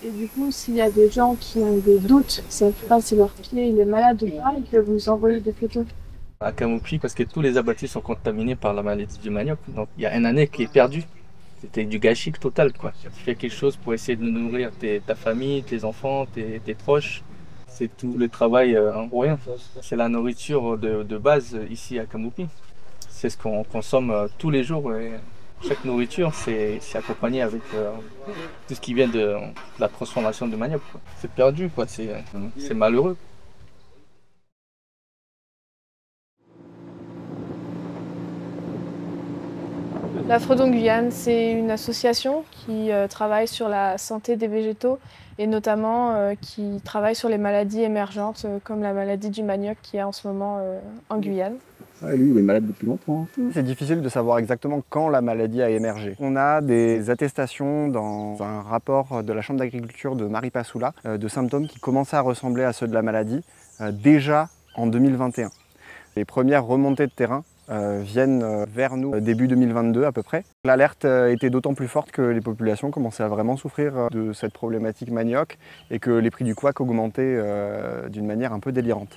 Et du coup, s'il y a des gens qui ont des doutes, ça ne pas si leur pied il est malade ou pas, ils peuvent vous envoyer des photos. À Camopi, parce que tous les abattis sont contaminés par la maladie du manioc. Donc il y a une année qui est perdue. C'était du gâchis total, quoi. Tu fais quelque chose pour essayer de nourrir ta famille, tes enfants, tes proches. C'est tout le travail en rien. C'est la nourriture de base ici à Camopi. C'est ce qu'on consomme tous les jours. Et chaque nourriture, c'est accompagné avec tout ce qui vient de la transformation de manioc, quoi. C'est perdu, quoi. C'est malheureux. La Fredon Guyane, c'est une association qui travaille sur la santé des végétaux et notamment qui travaille sur les maladies émergentes comme la maladie du manioc qui est en ce moment en Guyane. Ouais, lui, il est malade depuis longtemps. C'est difficile de savoir exactement quand la maladie a émergé. On a des attestations dans un rapport de la Chambre d'agriculture de Maripasoula de symptômes qui commençaient à ressembler à ceux de la maladie déjà en 2021. Les premières remontées de terrain viennent vers nous début 2022 à peu près. L'alerte était d'autant plus forte que les populations commençaient à vraiment souffrir de cette problématique manioc et que les prix du couac augmentaient d'une manière un peu délirante.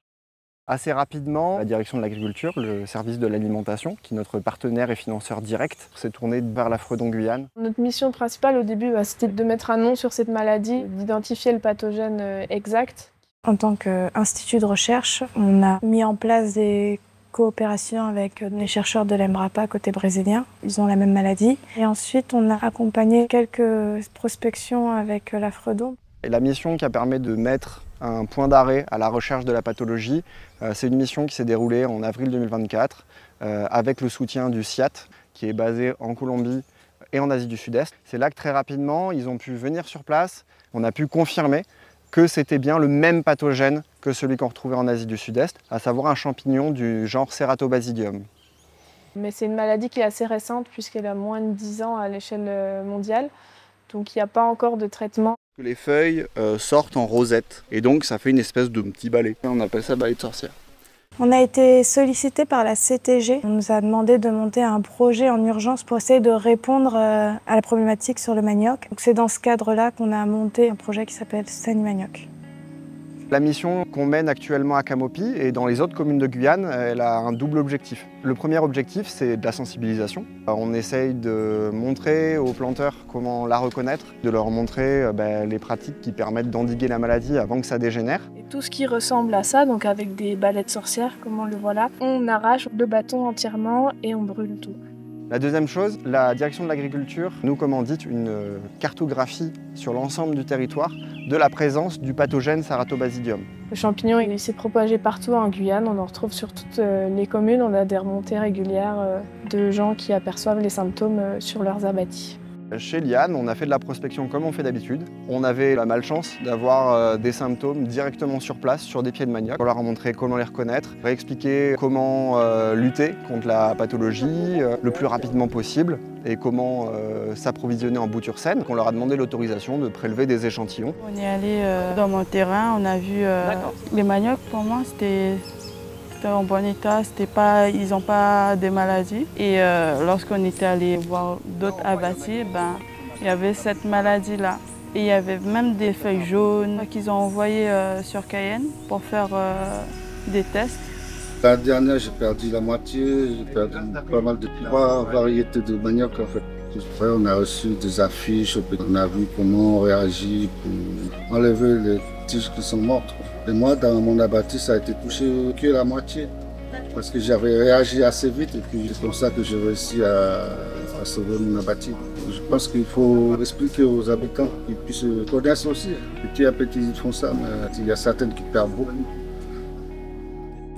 Assez rapidement, la direction de l'agriculture, le service de l'alimentation, qui est notre partenaire et financeur direct, s'est tourné vers la Fredon Guyane. Notre mission principale au début, c'était de mettre un nom sur cette maladie, d'identifier le pathogène exact. En tant qu'institut de recherche, on a mis en place des coopérations avec les chercheurs de l'Embrapa côté brésilien. Ils ont la même maladie. Et ensuite, on a accompagné quelques prospections avec la Fredon. Et la mission qui a permis de mettre un point d'arrêt à la recherche de la pathologie, c'est une mission qui s'est déroulée en avril 2024 avec le soutien du CIAT qui est basé en Colombie et en Asie du Sud-Est. C'est là que très rapidement, ils ont pu venir sur place. On a pu confirmer que c'était bien le même pathogène que celui qu'on retrouvait en Asie du Sud-Est, à savoir un champignon du genre Ceratobasidium. Mais c'est une maladie qui est assez récente puisqu'elle a moins de 10 ans à l'échelle mondiale. Donc il n'y a pas encore de traitement. Les feuilles sortent en rosette et donc ça fait une espèce de petit balai. On appelle ça balai de sorcière. On a été sollicité par la CTG. On nous a demandé de monter un projet en urgence pour essayer de répondre à la problématique sur le manioc. C'est dans ce cadre-là qu'on a monté un projet qui s'appelle Sanimanioc. La mission qu'on mène actuellement à Camopi et dans les autres communes de Guyane, elle a un double objectif. Le premier objectif, c'est de la sensibilisation. On essaye de montrer aux planteurs comment la reconnaître, de leur montrer les pratiques qui permettent d'endiguer la maladie avant que ça dégénère. Et tout ce qui ressemble à ça, donc avec des balais de sorcière, comme on le voit là, on arrache le bâton entièrement et on brûle tout. La deuxième chose, la direction de l'agriculture nous commandite une cartographie sur l'ensemble du territoire de la présence du pathogène Ceratobasidium. Le champignon il s'est propagé partout en Guyane, on en retrouve sur toutes les communes, on a des remontées régulières de gens qui aperçoivent les symptômes sur leurs abattis. Chez Liane, on a fait de la prospection comme on fait d'habitude. On avait la malchance d'avoir des symptômes directement sur place, sur des pieds de manioc. On leur a montré comment les reconnaître, réexpliquer comment lutter contre la pathologie le plus rapidement possible et comment s'approvisionner en boutures saines. On leur a demandé l'autorisation de prélever des échantillons. On est allé dans mon terrain, on a vu les maniocs. Pour moi, c'était en bon état, ils n'ont pas de maladies. Et lorsqu'on était allé voir d'autres abattis, il y avait cette maladie-là. Et il y avait même des feuilles jaunes qu'ils ont envoyées sur Cayenne pour faire des tests. La dernière, j'ai perdu la moitié, j'ai perdu pas mal de 3 variétés de manioc en fait. Après, on a reçu des affiches, on a vu comment on réagit pour enlever les tiges qui sont mortes. Et moi, dans mon abattis, ça a été touché que la moitié. Parce que j'avais réagi assez vite et puis c'est pour ça que j'ai réussi à sauver mon abattis. Je pense qu'il faut expliquer aux habitants qu'ils puissent connaître aussi. Petit à petit, ils font ça, mais il y a certaines qui perdent beaucoup.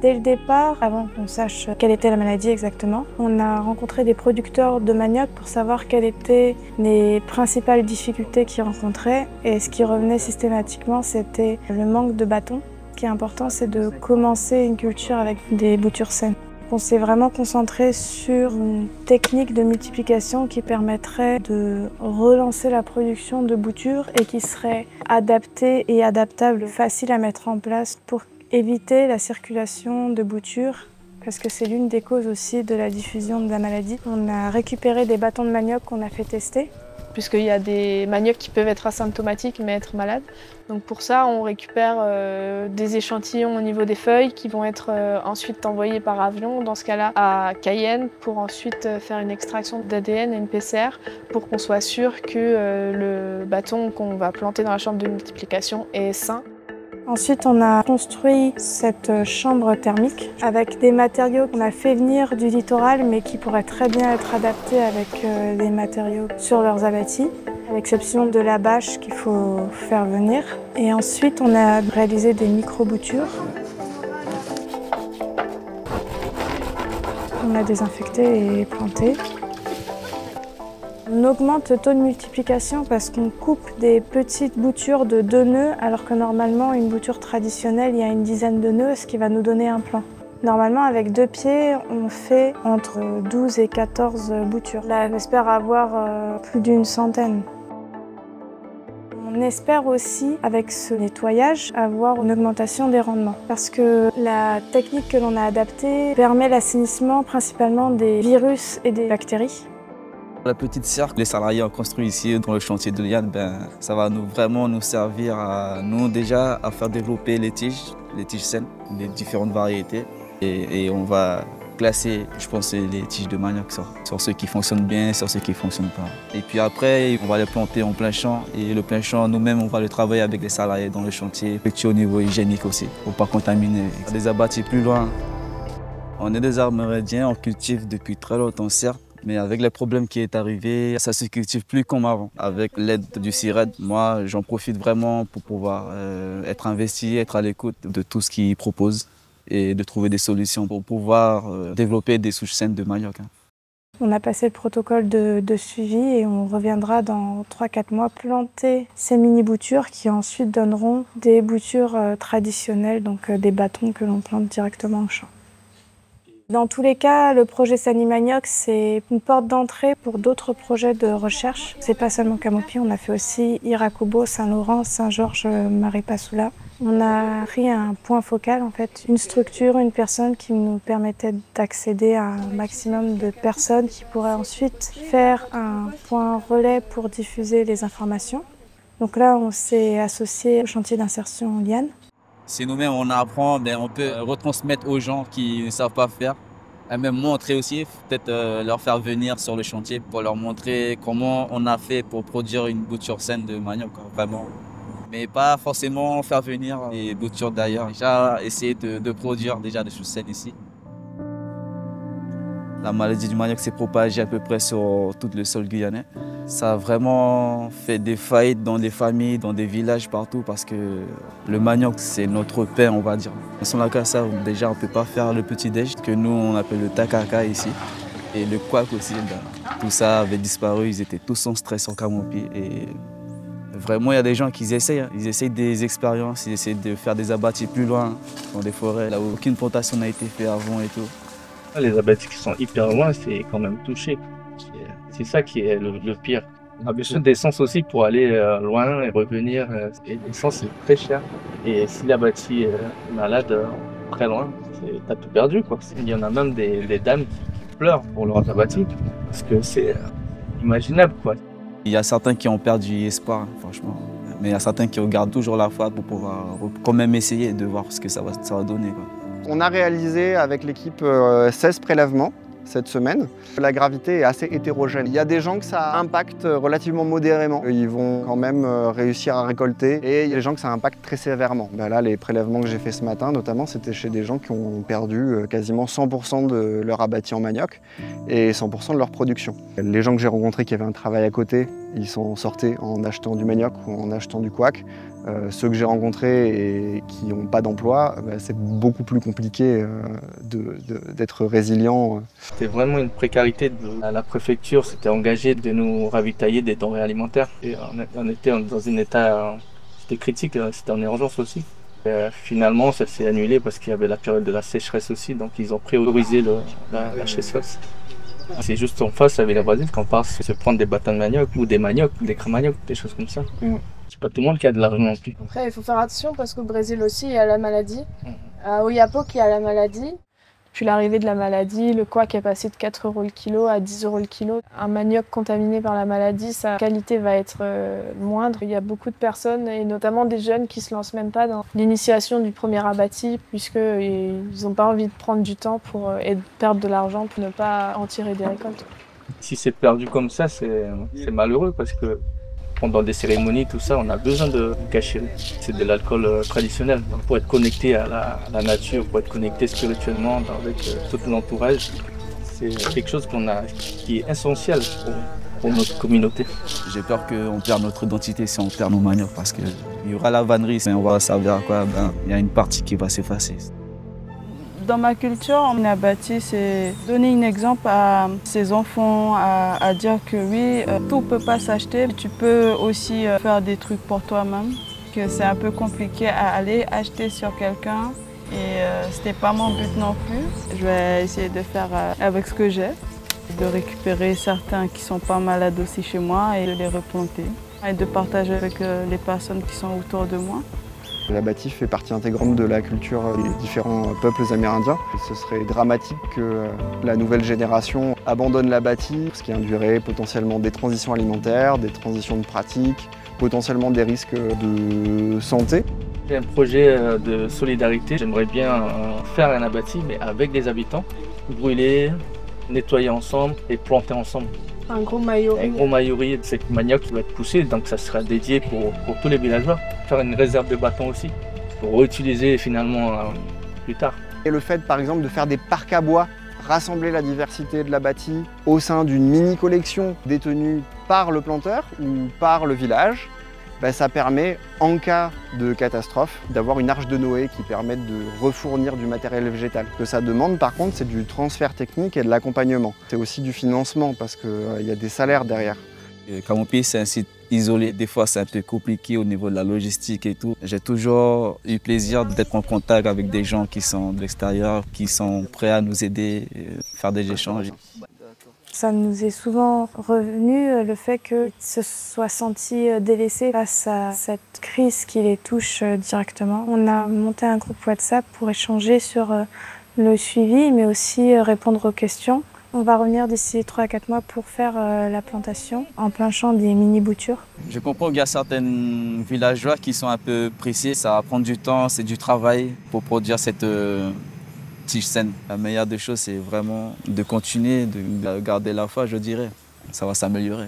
Dès le départ, avant qu'on sache quelle était la maladie exactement, on a rencontré des producteurs de manioc pour savoir quelles étaient les principales difficultés qu'ils rencontraient. Et ce qui revenait systématiquement, c'était le manque de bâtons. Ce qui est important, c'est de commencer une culture avec des boutures saines. On s'est vraiment concentré sur une technique de multiplication qui permettrait de relancer la production de boutures et qui serait adaptée et adaptable, facile à mettre en place pour éviter la circulation de boutures, parce que c'est l'une des causes aussi de la diffusion de la maladie. On a récupéré des bâtons de manioc qu'on a fait tester puisqu'il y a des maniocs qui peuvent être asymptomatiques mais être malades. Donc pour ça, on récupère des échantillons au niveau des feuilles qui vont être ensuite envoyés par avion, dans ce cas-là à Cayenne, pour ensuite faire une extraction d'ADN et une PCR pour qu'on soit sûr que le bâton qu'on va planter dans la chambre de multiplication est sain. Ensuite, on a construit cette chambre thermique avec des matériaux qu'on a fait venir du littoral mais qui pourraient très bien être adaptés avec des matériaux sur leurs abattis, à l'exception de la bâche qu'il faut faire venir. Et ensuite, on a réalisé des micro-boutures. On a désinfecté et planté. On augmente le taux de multiplication parce qu'on coupe des petites boutures de 2 nœuds alors que normalement une bouture traditionnelle il y a une dizaine de nœuds, ce qui va nous donner un plan. Normalement avec 2 pieds on fait entre 12 et 14 boutures. Là on espère avoir plus d'une centaine. On espère aussi avec ce nettoyage avoir une augmentation des rendements parce que la technique que l'on a adaptée permet l'assainissement principalement des virus et des bactéries. La petite serre que les salariés ont construit ici dans le chantier de Liane, ça va vraiment nous servir à nous déjà à faire développer les tiges saines, les différentes variétés. Et on va classer, je pense, les tiges de manioc sur ceux qui fonctionnent bien, sur ceux qui ne fonctionnent pas. Et puis après, on va les planter en plein champ. Et le plein champ, nous-mêmes, on va le travailler avec les salariés dans le chantier, au niveau hygiénique aussi, pour ne pas contaminer. Des abattis plus loin. On est des Amérindiens, on cultive depuis très longtemps, certes. Mais avec les problèmes qui est arrivé, ça se cultive plus comme avant. Avec l'aide du CIRED, moi, j'en profite vraiment pour pouvoir être investi, être à l'écoute de tout ce qu'ils proposent et de trouver des solutions pour pouvoir développer des souches saines de manioc. On a passé le protocole de suivi et on reviendra dans 3-4 mois planter ces mini-boutures qui ensuite donneront des boutures traditionnelles, donc des bâtons que l'on plante directement au champ. Dans tous les cas, le projet Sani-Manioc, c'est une porte d'entrée pour d'autres projets de recherche. C'est pas seulement Camopi, on a fait aussi Irakubo, Saint-Laurent, Saint-Georges, Maripasoula. On a pris un point focal, en fait, une structure, une personne qui nous permettait d'accéder à un maximum de personnes qui pourraient ensuite faire un point relais pour diffuser les informations. Donc là, on s'est associé au chantier d'insertion Liane. Si nous-mêmes on apprend, on peut retransmettre aux gens qui ne savent pas faire. Et même montrer aussi, peut-être leur faire venir sur le chantier pour leur montrer comment on a fait pour produire une bouture saine de manioc, vraiment. Mais pas forcément faire venir des boutures d'ailleurs. Déjà essayer de produire déjà des choses saines ici. La maladie du manioc s'est propagée à peu près sur tout le sol guyanais. Ça a vraiment fait des faillites dans des familles, dans des villages, partout, parce que le manioc, c'est notre pain, on va dire. Sans la casse, déjà, on ne peut pas faire le petit-déj, que nous, on appelle le takaka ici. Et le couac aussi, tout ça avait disparu, ils étaient tous en stress en Camopi. Et vraiment, il y a des gens qui essayent, ils essayent des expériences, ils essayent de faire des abattis plus loin, dans des forêts, là où aucune plantation n'a été faite avant et tout. Les abattis qui sont hyper loin, c'est quand même touché. C'est ça qui est le pire. On a besoin d'essence aussi pour aller loin et revenir. Et l'essence, c'est très cher. Et si l'abattis est malade très loin, t'as tout perdu, quoi. Il y en a même des dames qui pleurent pour leur abattis. Parce que c'est imaginable, quoi. Il y a certains qui ont perdu espoir, franchement. Mais il y a certains qui gardent toujours la foi pour pouvoir quand même essayer de voir ce que ça va donner, quoi. On a réalisé avec l'équipe 16 prélèvements cette semaine. La gravité est assez hétérogène. Il y a des gens que ça impacte relativement modérément. Ils vont quand même réussir à récolter. Et il y a des gens que ça impacte très sévèrement. Là, les prélèvements que j'ai fait ce matin, notamment, c'était chez des gens qui ont perdu quasiment 100% de leur abattis en manioc et 100% de leur production. Les gens que j'ai rencontrés qui avaient un travail à côté, ils sont sortis en achetant du manioc ou en achetant du couac. Ceux que j'ai rencontrés et qui n'ont pas d'emploi, c'est beaucoup plus compliqué d'être résilient. C'était vraiment une précarité. La préfecture s'était engagée de nous ravitailler des denrées alimentaires. Et on était dans un état c'était critique, c'était en urgence aussi. Finalement, ça s'est annulé parce qu'il y avait la période de la sécheresse aussi, donc ils ont priorisé la sécheresse. C'est juste en face avec la voisine qu'on part se prendre des bâtons de manioc ou des maniocs, des cramaniocs, des choses comme ça. C'est pas tout le monde qui a de l'argent non plus. Après, il faut faire attention parce qu'au Brésil aussi, il y a la maladie. À Oiapoque, il y a la maladie. Depuis l'arrivée de la maladie, le couac est passé de 4 € le kilo à 10 € le kilo. Un manioc contaminé par la maladie, sa qualité va être moindre. Il y a beaucoup de personnes, et notamment des jeunes, qui ne se lancent même pas dans l'initiation du premier abattis, puisqu'ils n'ont pas envie de prendre du temps et de perdre de l'argent pour ne pas en tirer des récoltes. Si c'est perdu comme ça, c'est malheureux parce que pendant des cérémonies, tout ça, on a besoin de gâcherie. C'est de l'alcool traditionnel. Donc, pour être connecté à la nature, pour être connecté spirituellement avec tout l'entourage, c'est quelque chose qui est essentiel pour notre communauté. J'ai peur qu'on perde notre identité si on perd nos maniocs parce qu'il y aura la vannerie, mais on va servir à quoi? Il y a une partie qui va s'effacer. Dans ma culture, on a bâti, c'est donner un exemple à ses enfants, à dire que oui, tout ne peut pas s'acheter. Tu peux aussi faire des trucs pour toi-même, que c'est un peu compliqué à aller acheter sur quelqu'un. Et c'était pas mon but non plus. Je vais essayer de faire avec ce que j'ai, de récupérer certains qui sont pas malades aussi chez moi et de les replanter. Et de partager avec les personnes qui sont autour de moi. L'abattis fait partie intégrante de la culture des différents peuples amérindiens. Ce serait dramatique que la nouvelle génération abandonne l'abattis, ce qui induirait potentiellement des transitions alimentaires, des transitions de pratiques, potentiellement des risques de santé. J'ai un projet de solidarité. J'aimerais bien faire un abattis, mais avec des habitants, brûler, nettoyer ensemble et planter ensemble. Un gros maillot. Un gros maillot de cette manioc qui va être poussé, donc ça sera dédié pour tous les villageois. Faire une réserve de bâtons aussi, pour réutiliser finalement plus tard. Et le fait par exemple de faire des parcs à bois, rassembler la diversité de l'abattis au sein d'une mini-collection détenue par le planteur ou par le village, ça permet, en cas de catastrophe, d'avoir une arche de Noé qui permette de refournir du matériel végétal. Ce que ça demande par contre, c'est du transfert technique et de l'accompagnement. C'est aussi du financement parce qu'il y a des salaires derrière. Camopi, c'est un site isolé. Des fois, c'est un peu compliqué au niveau de la logistique et tout. J'ai toujours eu plaisir d'être en contact avec des gens qui sont de l'extérieur, qui sont prêts à nous aider, faire des échanges. Ça nous est souvent revenu le fait qu'ils se soient sentis délaissés face à cette crise qui les touche directement. On a monté un groupe WhatsApp pour échanger sur le suivi, mais aussi répondre aux questions. On va revenir d'ici 3 à 4 mois pour faire la plantation en plein champ des mini-boutures. Je comprends qu'il y a certains villageois qui sont un peu pressés. Ça va prendre du temps, c'est du travail pour produire cette tige saine. La meilleure des choses, c'est vraiment de continuer, de garder la foi, je dirais. Ça va s'améliorer.